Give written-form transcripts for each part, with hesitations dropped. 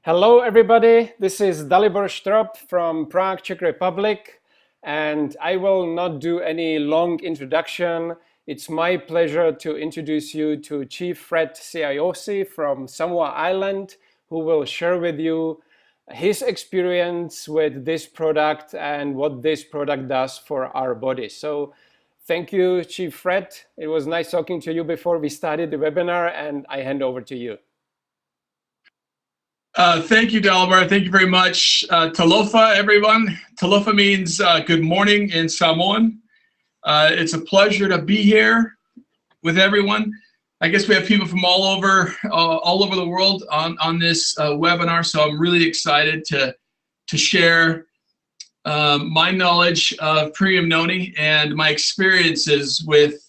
Hello, everybody. This is Dalibor Strop from Prague, Czech Republic, and I will not do any long introduction. It's my pleasure to introduce you to Chief Fred Siaosi from Samoa Island, who will share with you his experience with this product and what this product does for our body. So thank you, Chief Fred. It was nice talking to you before we started the webinar, and I hand over to you. Thank you, Dalibor. Thank you very much. Talofa, everyone. Talofa means good morning in Samoan. It's a pleasure to be here with everyone. I guess we have people from all over the world on this webinar, so I'm really excited to share my knowledge of premium Noni and my experiences with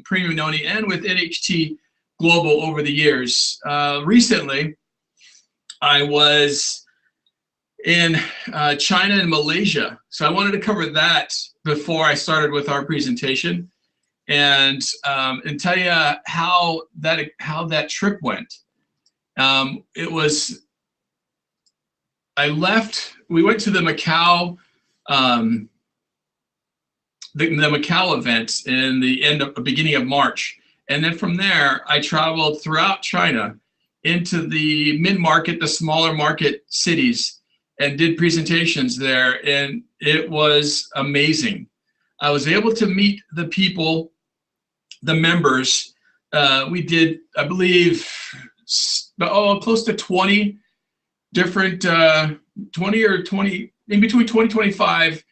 premium Noni and with NHT Global over the years. Recently, I was in China and Malaysia, so I wanted to cover that before I started with our presentation, and tell you how that trip went. We went to the Macau the Macau event in the beginning of March, and then from there I traveled throughout China into the mid-market, the smaller market cities, and did presentations there, and it was amazing. I was able to meet the people, the members. We did, I believe, close to 20 different, 20 or 20, in between 20, 25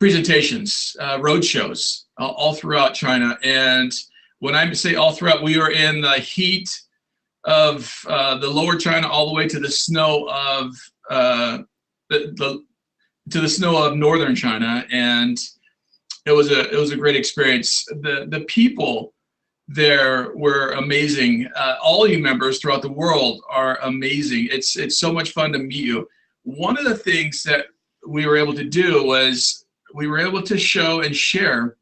presentations, road shows, all throughout China. And when I say all throughout, we were in the heat of the lower China all the way to the snow of the snow of northern China, and it was a great experience. The people there were amazing. All you members throughout the world are amazing. It's so much fun to meet you. One of the things that we were able to do was we were able to show and share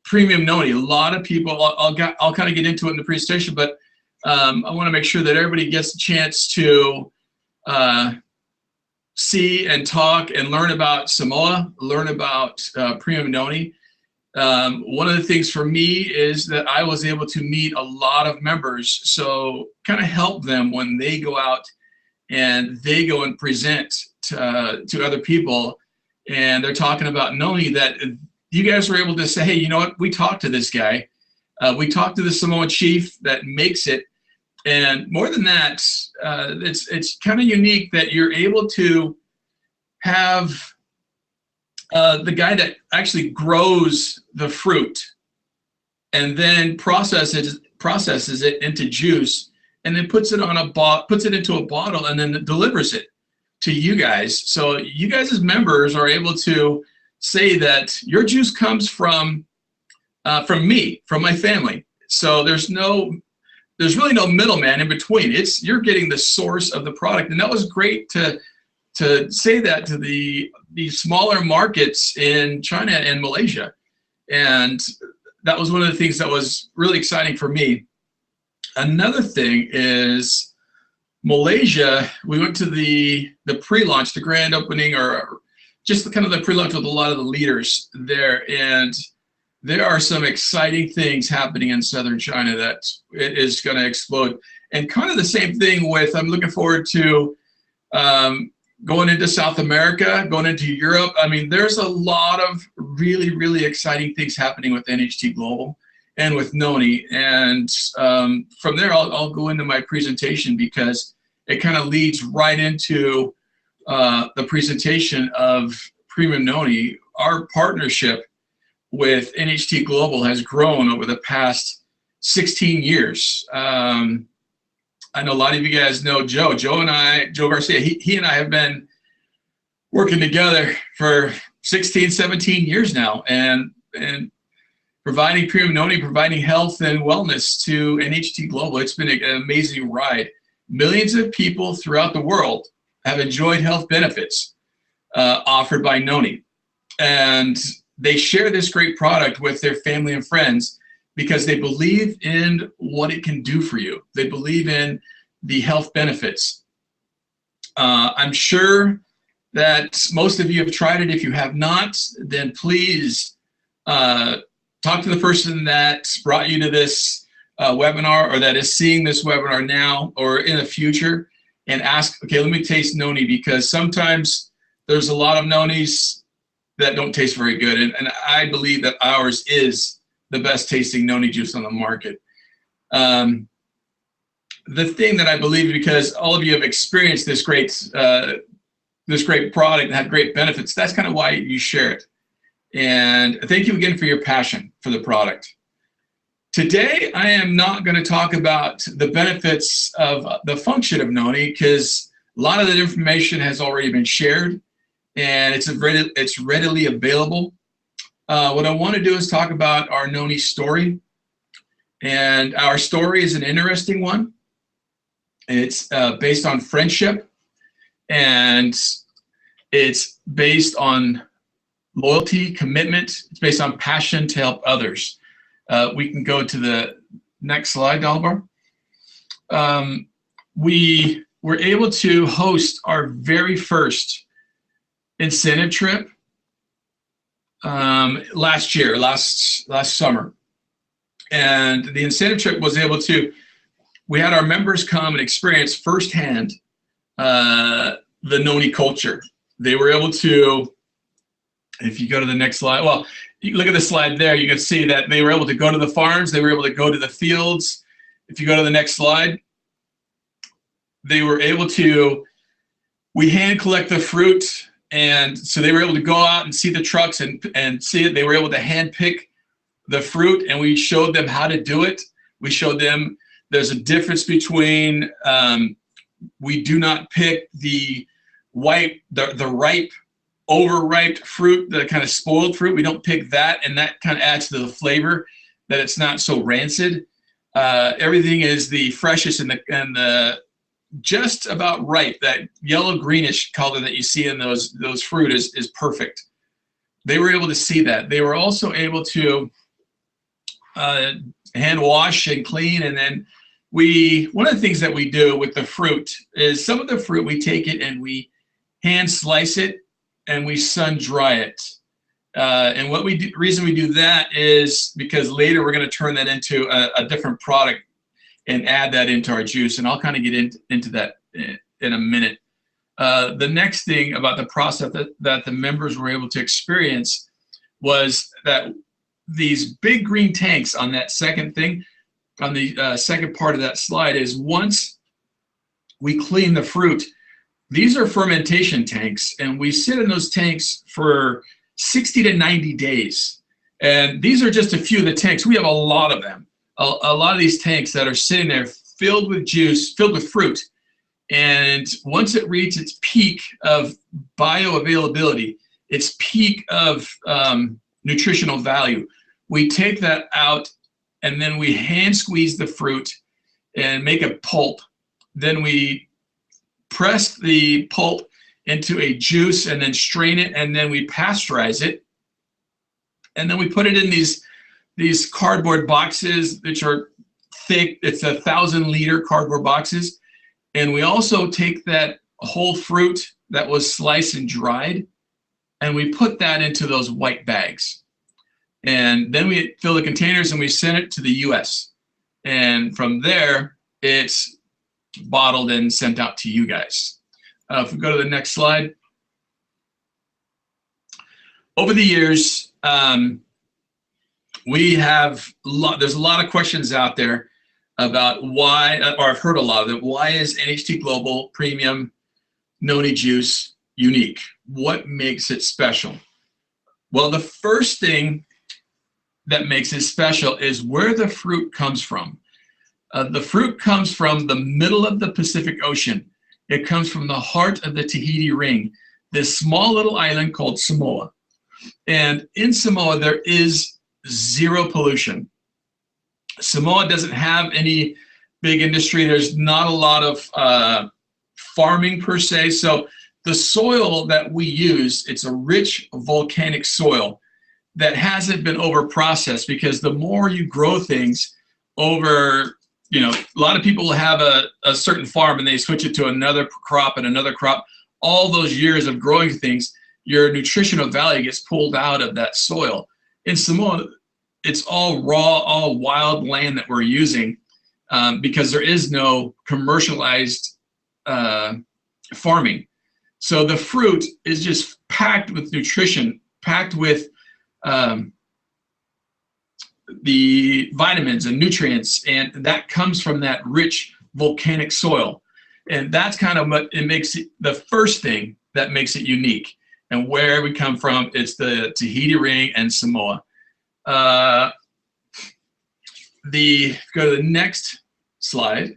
premium Noni. A lot of people, I'll kind of get into it in the presentation, but I want to make sure that everybody gets a chance to see and talk and learn about Samoa, learn about premium Noni. One of the things for me is that I was able to meet a lot of members, so kind of help them when they go out and they go and present to other people, and they're talking about Noni, that you guys were able to say, hey, you know what, we talked to this guy. We talked to the Samoan chief that makes it. And more than that, it's kind of unique that you're able to have the guy that actually grows the fruit and then processes it into juice, and then puts it into a bottle and then delivers it to you guys. So you guys as members are able to say that your juice comes from me, from my family. So there's really no middleman in between. You're getting the source of the product, and that was great to say that to the smaller markets in China and Malaysia, and that was one of the things that was really exciting for me. Another thing is Malaysia. We went to the pre-launch, the grand opening, or just kind of the pre-launch with a lot of the leaders there, and there are some exciting things happening in southern China that it is going to explode. And kind of the same thing with, I'm looking forward to going into South America, going into Europe. I mean, there's a lot of really, really exciting things happening with NHT Global and with Noni. And from there, I'll go into my presentation because it kind of leads right into the presentation of premium Noni. Our partnership with NHT Global has grown over the past 16 years. I know a lot of you guys know Joe Garcia. He and I have been working together for 16, 17 years now, and providing premium Noni, providing health and wellness to NHT Global. It's been an amazing ride. Millions of people throughout the world have enjoyed health benefits offered by Noni, and they share this great product with their family and friends because they believe in what it can do for you. They believe in the health benefits. I'm sure that most of you have tried it. If you have not, then please talk to the person that brought you to this webinar, or that is seeing this webinar now or in the future, and ask, okay, let me taste Noni, because sometimes there's a lot of Nonis that don't taste very good. And I believe that ours is the best tasting Noni juice on the market. The thing that I believe, because all of you have experienced this great product and had great benefits, that's kind of why you share it. And thank you again for your passion for the product. Today, I am not going to talk about the benefits of the function of Noni, because a lot of that information has already been shared and it's readily available. What I want to do is talk about our Noni story. And our story is an interesting one. It's based on friendship, and it's based on loyalty, commitment. It's based on passion to help others. We can go to the next slide, Dalbar. We were able to host our very first incentive trip last year, last summer. And the incentive trip was able to, we had our members come and experience firsthand the Noni culture. They were able to, if you go to the next slide, well, you look at the slide there, you can see that they were able to go to the farms, they were able to go to the fields. If you go to the next slide, they were able to, we hand collect the fruit, and so they were able to go out and see the trucks and see it. They were able to hand pick the fruit, and we showed them how to do it. We showed them there's a difference between, we do not pick the ripe, overripe fruit, the kind of spoiled fruit. We don't pick that, and that kind of adds to the flavor, that it's not so rancid. Everything is the freshest and the just about ripe. That yellow greenish color that you see in those fruit is perfect. They were able to see that. They were also able to hand wash and clean. And then one of the things that we do with the fruit is, some of the fruit, we take it and we hand slice it and we sun dry it. And reason we do that is because later we're going to turn that into a different product and add that into our juice. And I'll kind of get into that in a minute. The next thing about the process that the members were able to experience was that these big green tanks on that second thing, on the second part of that slide, is once we clean the fruit, these are fermentation tanks, and we sit in those tanks for 60 to 90 days. And these are just a few of the tanks. We have a lot of them. A lot of these tanks that are sitting there filled with juice, filled with fruit. And once it reaches its peak of bioavailability, its peak of nutritional value, we take that out and then we hand squeeze the fruit and make a pulp. Then we press the pulp into a juice and then strain it, and then we pasteurize it. And then we put it in these cardboard boxes, which are thick. It's 1,000-liter cardboard boxes. And we also take that whole fruit that was sliced and dried, and we put that into those white bags. And then we fill the containers and we send it to the US. And from there, it's bottled and sent out to you guys. If we go to the next slide. Over the years, there's a lot of questions out there about why, or I've heard a lot of them, why is NHT Global Premium Noni Juice unique? What makes it special? Well, the first thing that makes it special is where the fruit comes from. The fruit comes from the middle of the Pacific Ocean. It comes from the heart of the Tahiti Ring, this small little island called Samoa. And in Samoa, there is zero pollution. Samoa doesn't have any big industry. There's not a lot of farming per se. So the soil that we use, it's a rich volcanic soil that hasn't been over processed, because the more you grow things over you know, a lot of people will have a certain farm and they switch it to another crop and another crop. All those years of growing things, your nutritional value gets pulled out of that soil. In Samoa, it's all raw, all wild land that we're using because there is no commercialized farming. So the fruit is just packed with nutrition, packed with the vitamins and nutrients, and that comes from that rich volcanic soil. And that's kind of what it makes it, the first thing that makes it unique. And where we come from, it's the Tahiti Ring and Samoa. Go to the next slide,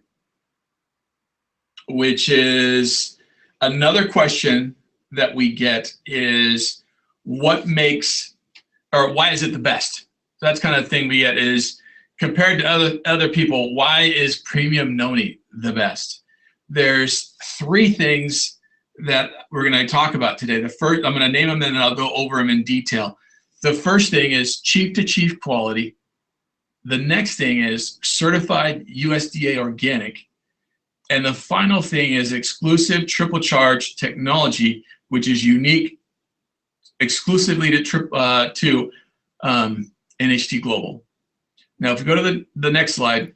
which is another question that we get is what makes, or why is it the best? So that's kind of the thing we get is compared to other people, why is premium Noni the best? There's three things that we're going to talk about today. The first, I'm going to name them and then I'll go over them in detail. The first thing is chief to chief quality. The next thing is certified USDA organic. And the final thing is exclusive triple charge technology, which is unique exclusively to NHT Global. Now, if we go to the next slide,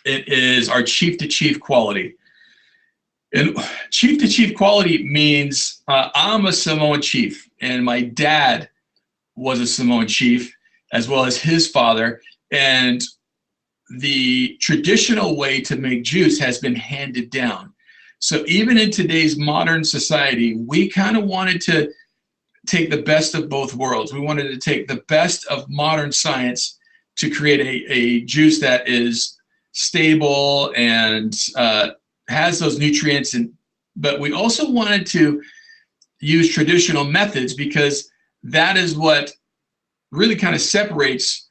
it is our chief to chief quality. And chief to chief quality means I'm a Samoan chief, and my dad was a Samoan chief, as well as his father. And the traditional way to make juice has been handed down. So even in today's modern society, we kind of wanted to take the best of both worlds. We wanted to take the best of modern science to create a juice that is stable and has those nutrients, but we also wanted to use traditional methods because that is what really kind of separates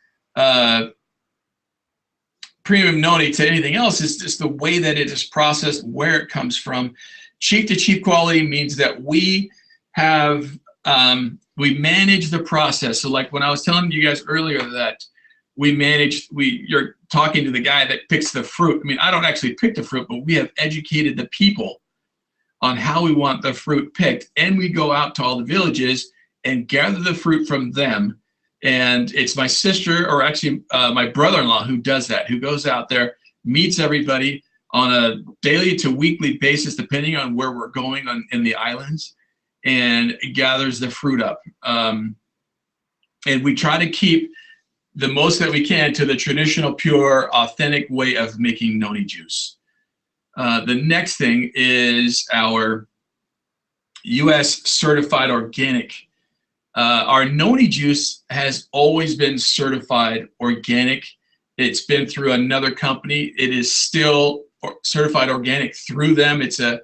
premium Noni to anything else, is just the way that it is processed, where it comes from. Chief to chief quality means that we have we manage the process. So like when I was telling you guys earlier that you're talking to the guy that picks the fruit. I mean, I don't actually pick the fruit, but we have educated the people on how we want the fruit picked. And we go out to all the villages and gather the fruit from them. And it's my sister, or actually my brother-in-law, who does that, who goes out there, meets everybody on a daily to weekly basis, depending on where we're going in the islands, and gathers the fruit up. And we try to keep the most that we can to the traditional, pure, authentic way of making Noni juice. The next thing is our US certified organic. Our Noni juice has always been certified organic. It's been through another company. It is still certified organic through them. It's a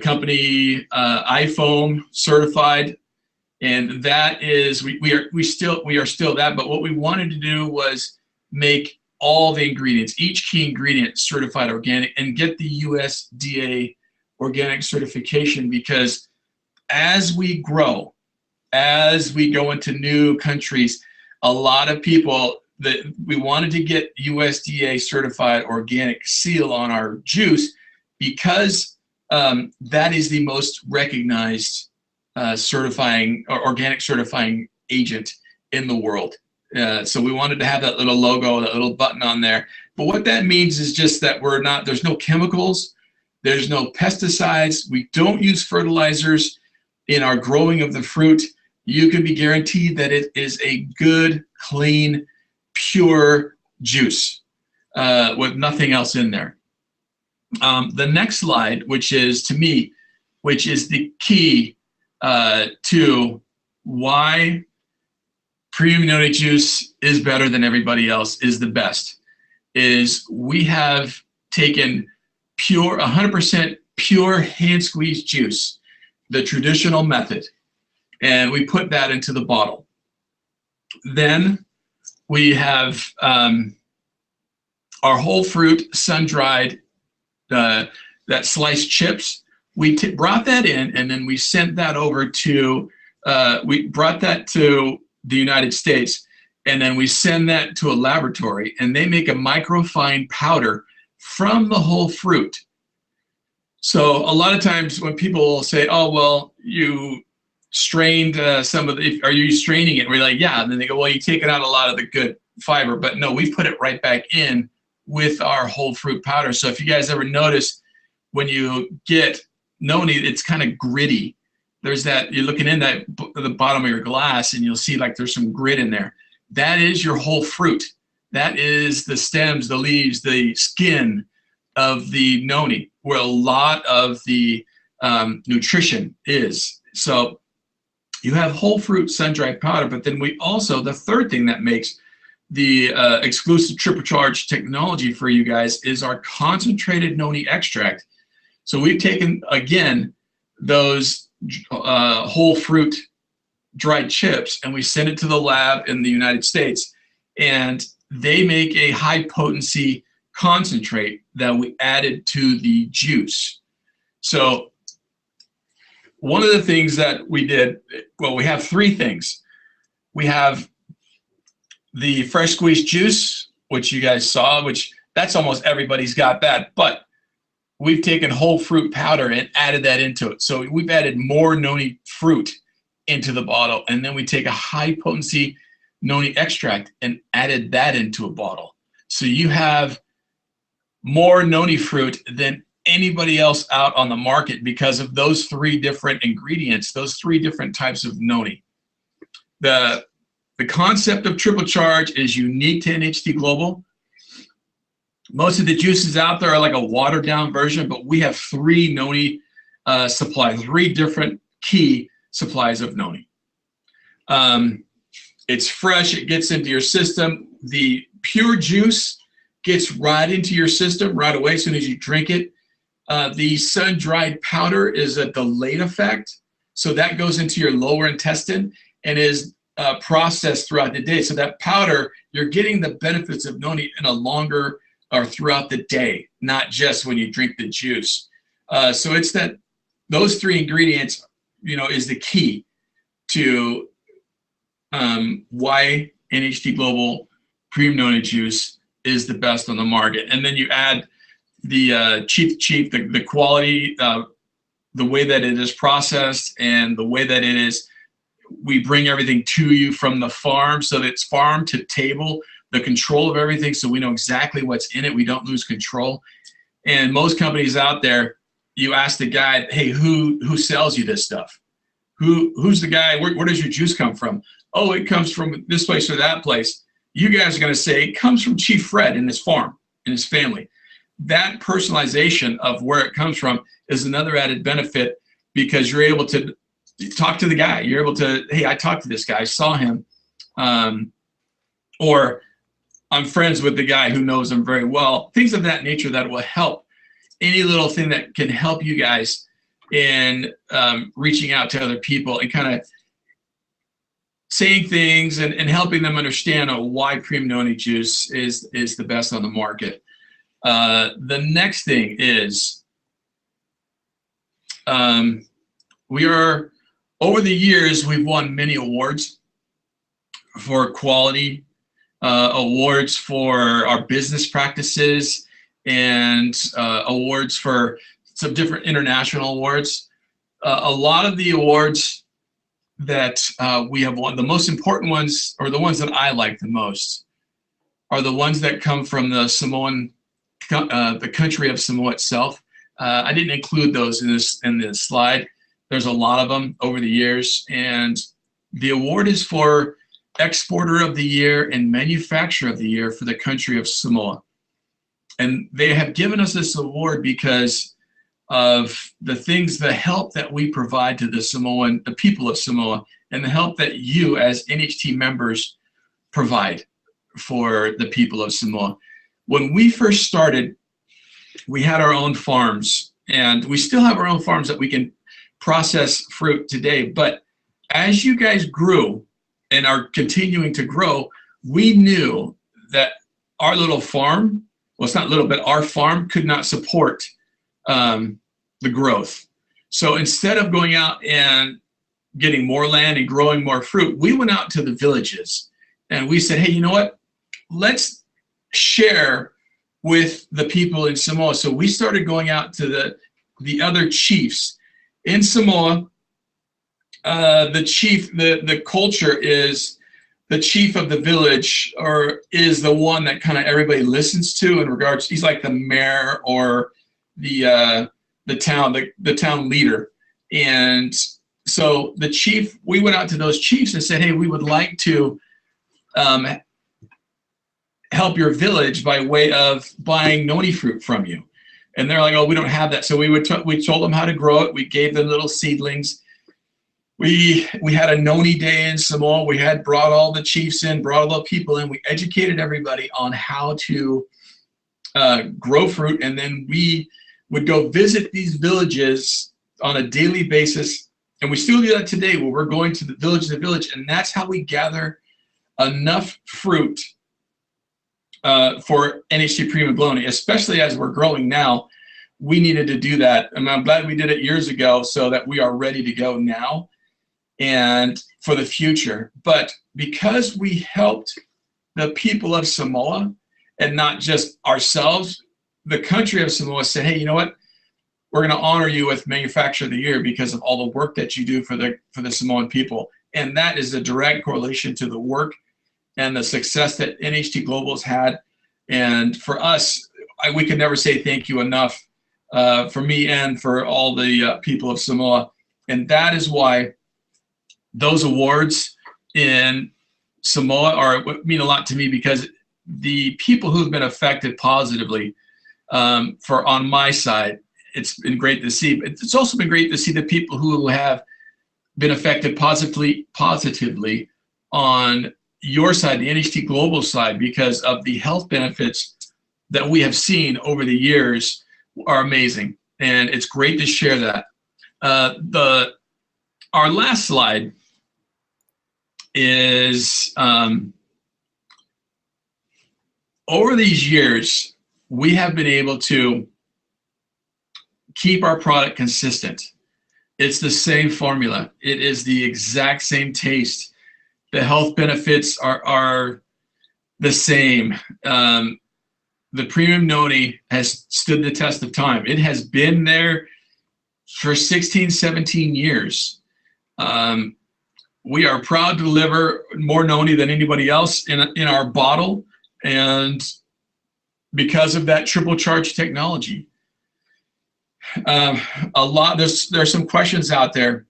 company, iPhone certified. And that is, we are still that, but what we wanted to do was make all the ingredients, each key ingredient certified organic, and get the USDA organic certification, because as we grow, as we go into new countries, a lot of people that we wanted to get USDA certified organic seal on our juice, because that is the most recognized certifying or organic certifying agent in the world. So we wanted to have that little logo, that little button on there. But what that means is just that there's no chemicals, there's no pesticides, we don't use fertilizers in our growing of the fruit. You can be guaranteed that it is a good, clean, pure juice with nothing else in there. The next slide, which is, to me, which is the key to why premium Noni juice is better than everybody else, is the best, is we have taken pure, 100% pure hand squeezed juice, the traditional method, and we put that into the bottle. Then we have our whole fruit sun dried, that sliced chips. We brought that in, and then we sent that over to, we brought that to the United States, and then we send that to a laboratory, and they make a microfine powder from the whole fruit. So a lot of times when people will say, oh, well, you strained some of the, are you straining it? We're like, yeah. And then they go, well, you're taking out a lot of the good fiber. But no, we put it right back in with our whole fruit powder. So if you guys ever notice, when you get Noni, it's kind of gritty. There's that, you're looking in that the bottom of your glass, and you'll see like there's some grit in there. That is your whole fruit. That is the stems, the leaves, the skin of the Noni, where a lot of the nutrition is. So you have whole fruit sun-dried powder, but then we also, the third thing that makes the exclusive triple charge technology for you guys is our concentrated Noni extract. So we've taken, again, those whole fruit dried chips, and we send it to the lab in the United States, and they make a high potency concentrate that we added to the juice. So one of the things that we did, well, we have three things. We have the fresh squeezed juice, which you guys saw, which that's almost everybody's got that, but we've taken whole fruit powder and added that into it. So we've added more Noni fruit into the bottle, and then we take a high potency Noni extract and added that into a bottle. So you have more Noni fruit than anybody else out on the market because of those three different ingredients, those three different types of Noni. The concept of triple charge is unique to NHT Global. Most of the juices out there are like a watered down version, but we have three Noni supplies, three different key supplies of Noni. It's fresh, it gets into your system. The pure juice gets right into your system right away as soon as you drink it. The sun-dried powder is a delayed effect, so that goes into your lower intestine and is processed throughout the day. So that powder, you're getting the benefits of Noni in a longer or throughout the day, not just when you drink the juice. So it's that those three ingredients, you know, is the key to why NHT Global Premium Noni Juice is the best on the market. And then you add the Chief, the quality, the way that it is processed and the way that it is, we bring everything to you from the farm, so that it's farm to table, the control of everything, so we know exactly what's in it. We don't lose control. And most companies out there, you ask the guy, hey, who sells you this stuff? Who's the guy? Where does your juice come from? Oh, it comes from this place or that place. You guys are going to say it comes from Chief Fred and his farm and his family. That personalization of where it comes from is another added benefit, because you're able to talk to the guy. You're able to, hey, I talked to this guy, I saw him, or I'm friends with the guy who knows him very well. Things of that nature that will help. Any little thing that can help you guys in reaching out to other people and kind of saying things and helping them understand why Premium Noni Juice is the best on the market. The next thing is we are, over the years, we've won many awards for quality, awards for our business practices, and awards for some different international awards. A lot of the awards that we have won, the most important ones, or the ones that I like the most, are the ones that come from the Samoan, the country of Samoa itself. I didn't include those in this slide. There's a lot of them over the years, and the award is for Exporter of the Year and Manufacturer of the Year for the country of Samoa. And they have given us this award because of the things, the help that we provide to the people of Samoa, and the help that you as NHT members provide for the people of Samoa. When we first started, we had our own farms, and we still have our own farms that we can process fruit today. But as you guys grew and are continuing to grow, we knew that our little farm, well, it's not little, but our farm could not support the growth. So instead of going out and getting more land and growing more fruit, we went out to the villages And we said, hey, you know what? Let's share with the people in Samoa. So we started going out to the other chiefs in Samoa. The culture is the chief of the village, or is the one that kind of everybody listens to in regards. He's like the mayor or the town leader. And so the chief, we went out to those chiefs and said, hey, we would like to help your village by way of buying noni fruit from you. And they're like, oh, we don't have that. So we told them how to grow it. We gave them little seedlings. We had a noni day in Samoa. We had brought all the chiefs in, brought all the people in. We educated everybody on how to grow fruit. And then we would go visit these villages on a daily basis. And we still do that today, where we're going to the village. And that's how we gather enough fruit for NHT Premium Bologna, especially as we're growing now. We needed to do that. And I'm glad we did it years ago so that we are ready to go now and for the future. But because we helped the people of Samoa and not just ourselves, the country of Samoa said, hey, you know what? We're going to honor you with Manufacturer of the Year because of all the work that you do for the Samoan people. And that is a direct correlation to the work and the success that NHT Global has had. And for us, we can never say thank you enough, for me and for all the people of Samoa. And that is why those awards in Samoa mean a lot to me, because the people who've been affected positively on my side, it's been great to see. But it's also been great to see the people who have been affected positively on your side, the NHT Global side, because of the health benefits that we have seen over the years are amazing. And it's great to share that. Our last slide is, over these years, we have been able to keep our product consistent. It's the same formula. It is the exact same taste. The health benefits are the same. The premium noni has stood the test of time. It has been there for 16, 17 years. We are proud to deliver more noni than anybody else in our bottle, and because of that triple charge technology. There's some questions out there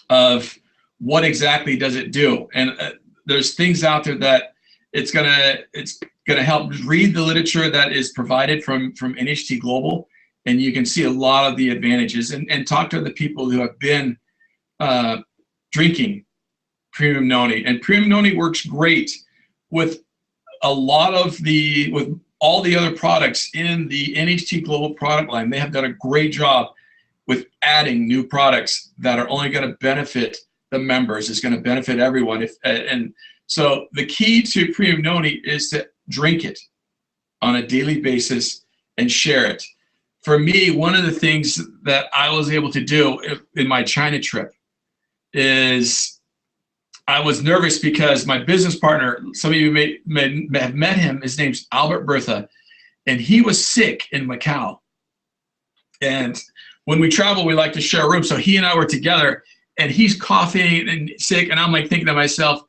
of what exactly does it do, and there's things out there that it's gonna help. Read the literature that is provided from NHT Global, and you can see a lot of the advantages, and talk to the people who have been drinking premium noni. And premium noni works great with with all the other products in the NHT Global product line. They have done a great job with adding new products that are only going to benefit the members. It's going to benefit everyone. And so the key to premium noni is to drink it on a daily basis and share it. For me, one of the things that I was able to do in my China trip is, I was nervous because my business partner, some of you may have met him, his name's Albert Bertha, and he was sick in Macau. And when we travel, we like to share a room. So he and I were together, and he's coughing and sick, and I'm like thinking to myself,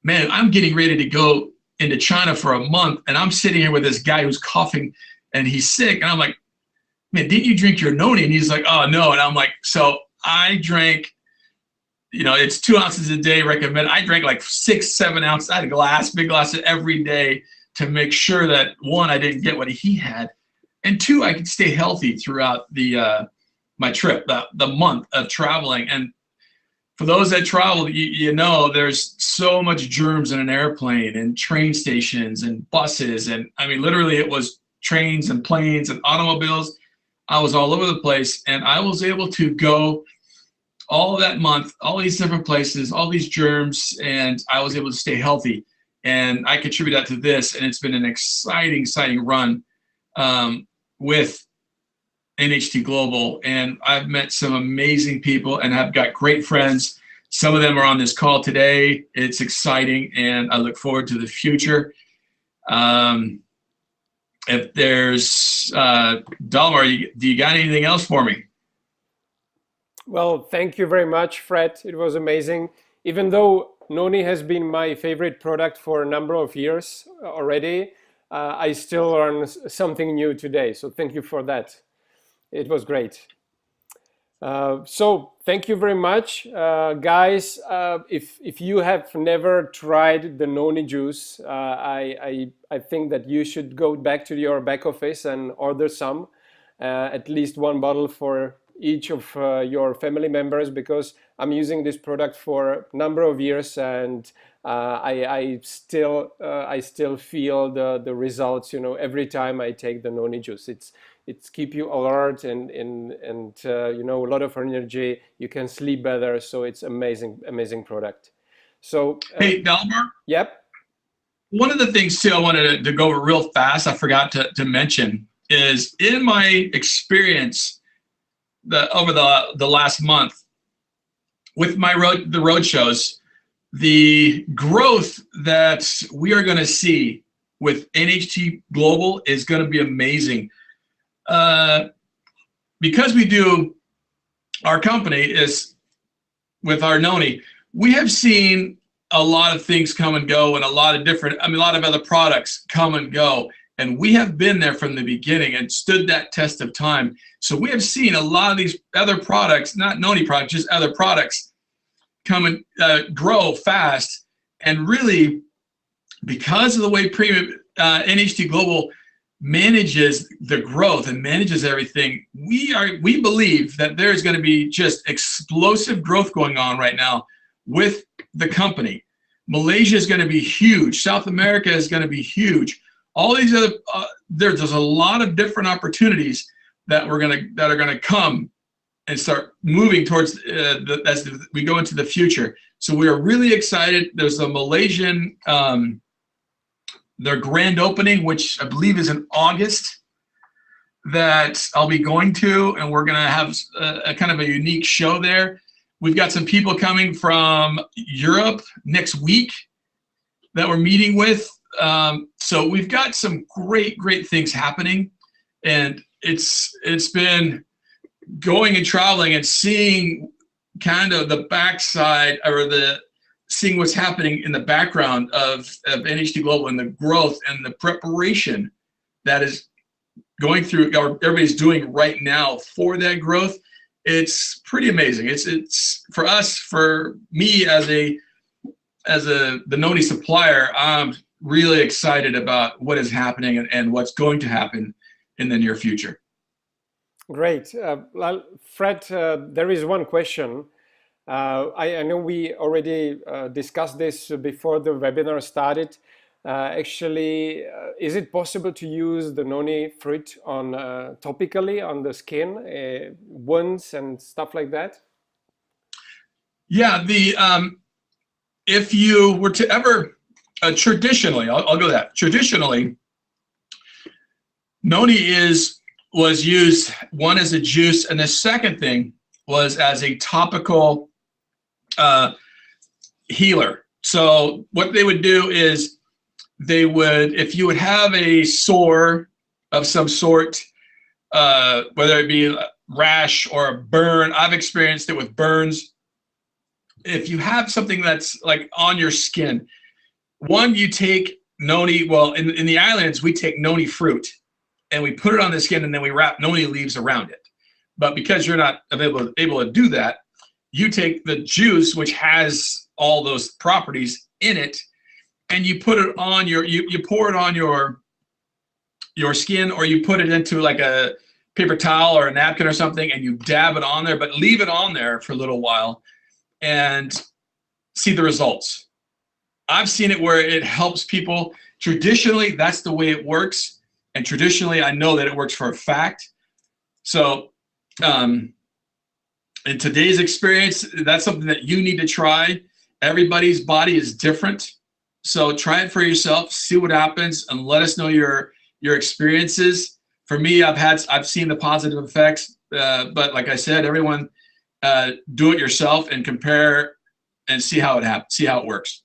man, I'm getting ready to go into China for a month, and I'm sitting here with this guy who's coughing and he's sick. And I'm like, man, didn't you drink your noni? And he's like, oh, no. And I'm like, so I drank, it's 2 ounces a day recommended. I drank like 6, 7 ounces. I had a big glass every day to make sure that, one, I didn't get what he had, and two, I could stay healthy throughout my trip, the month of traveling. And for those that travel, there's so much germs in an airplane and train stations and buses. And I mean, literally it was trains and planes and automobiles. I was all over the place, and I was able to go all that month, all these different places, all these germs, and I was able to stay healthy. And I contribute that to this, and it's been an exciting run with NHT Global. And I've met some amazing people, and I've got great friends Some of them are on this call today. It's exciting, and I look forward to the future. If there's, Dalmar, do you got anything else for me? Well, thank you very much, Fred. It was amazing. Even though Noni has been my favorite product for a number of years already, I still learned something new today. So thank you for that. It was great. So thank you very much, guys. If you have never tried the Noni juice, I think that you should go back to your back office and order some, at least one bottle for each of your family members, because I'm using this product for a number of years, and I still feel the results. Every time I take the Noni juice, it's keep you alert and a lot of energy. You can sleep better, so it's amazing product. So hey, Dalmar. Yep. One of the things too I wanted to go over real fast, I forgot to mention, is in my experience over the last month with the road shows, the growth that we are going to see with NHT Global is going to be amazing. Because we do, our company is with our Noni, we have seen a lot of things come and go, and a lot of other products come and go. And we have been there from the beginning and stood that test of time. So we have seen a lot of these other products, not Noni products, just other products, come and grow fast. And really, because of the way premium NHT Global manages the growth and manages everything, we believe that there's going to be just explosive growth going on right now with the company. Malaysia is going to be huge. South America is going to be huge. All these other there's a lot of different opportunities that are going to come and start moving towards as we go into the future. So we are really excited. There's a Malaysian their grand opening, which I believe is in August, that I'll be going to, and we're going to have a kind of a unique show there. We've got some people coming from Europe next week that we're meeting with. So we've got some great things happening, and it's been going and traveling and seeing kind of the backside, or seeing what's happening in the background of NHT Global and the growth and the preparation that is going through, or everybody's doing right now for that growth. It's pretty amazing. It's for us, for me as the Noni supplier, I'm really excited about what is happening and what's going to happen in the near future. Great. Fred, there is one question. I know we already discussed this before the webinar started. Actually, is it possible to use the Noni fruit on topically on the skin, wounds and stuff like that? Yeah, if you were to ever traditionally, I'll go that. Traditionally, Noni was used, one, as a juice, and the second thing was as a topical healer. So what they would do is if you would have a sore of some sort, whether it be a rash or a burn, I've experienced it with burns. If you have something that's like on your skin, one, you take Noni, well, in the islands, we take Noni fruit and we put it on the skin, and then we wrap Noni leaves around it. But because you're not able to do that, you take the juice, which has all those properties in it, and you put it on you pour it on your skin, or you put it into like a paper towel or a napkin or something, and you dab it on there, but leave it on there for a little while and see the results. I've seen it where it helps people. Traditionally, that's the way it works. And traditionally, I know that it works for a fact. So in today's experience, that's something that you need to try. Everybody's body is different. So try it for yourself, see what happens, and let us know your experiences. For me, I've seen the positive effects, but like I said, everyone do it yourself and compare and see how it happens, see how it works.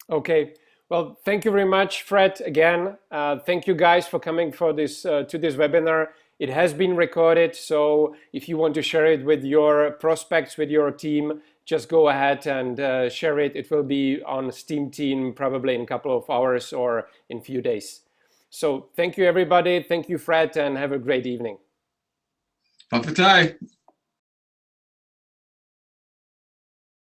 Okay. Well, thank you very much, Fred, again. Thank you guys for coming for this to this webinar. It has been recorded, so if you want to share it with your prospects, with your team, just go ahead and share it. It will be on Steam Team probably in a couple of hours or in a few days. So thank you, everybody. Thank you, Fred, and have a great evening. Papatai.